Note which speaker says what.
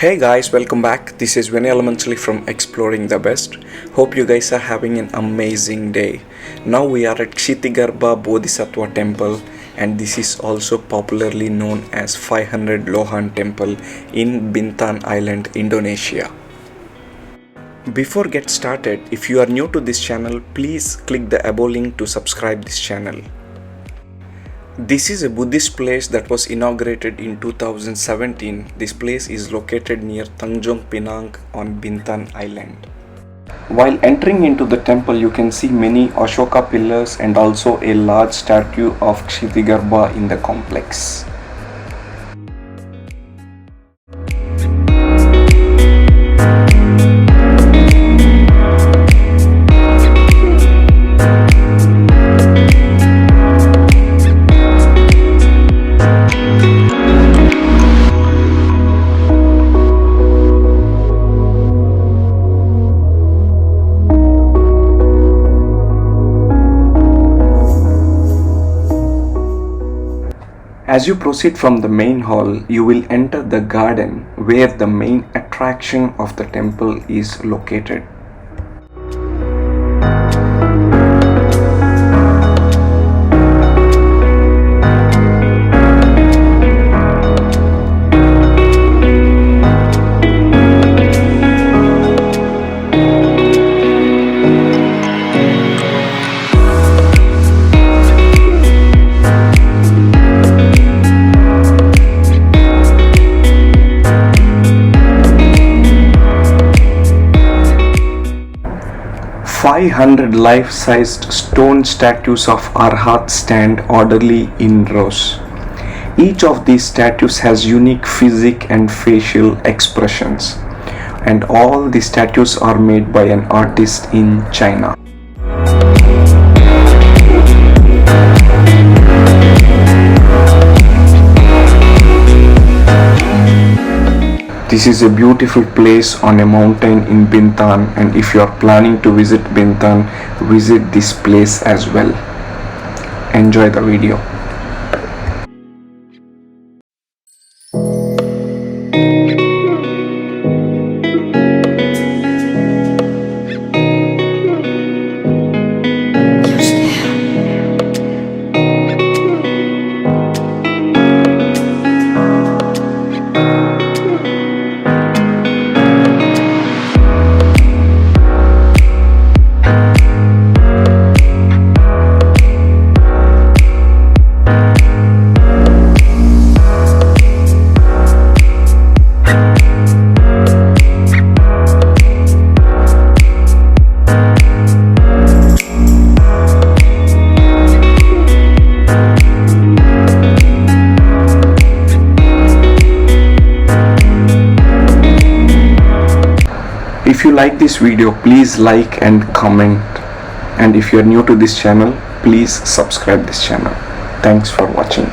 Speaker 1: Hey guys, welcome back. This is Vinay Elementally from Exploring the Best. Hope you guys are having an amazing day. Now we are at Ksitigarbha Bodhisattva Temple, and this is also popularly known as 500 Lohan Temple in Bintan Island, Indonesia. Before get started, if you are new to this channel, please click the above link to subscribe this channel. This is a Buddhist place that was inaugurated in 2017. This place is located near Tanjung Pinang on Bintan Island. While entering into the temple, you can see many Ashoka pillars and also a large statue of Ksitigarbha in the complex. As you proceed from the main hall, you will enter the garden where the main attraction of the temple is located. "500 life-sized stone statues of Arhats stand orderly in rows. Each of these statues has unique physique and facial expressions, and all the statues are made by an artist in China." This is a beautiful place on a mountain in Bintan, and if you are planning to visit Bintan, visit this place as well. Enjoy the video. If you like this video, please like and comment, and if you are new to this channel, please subscribe this channel. Thanks for watching.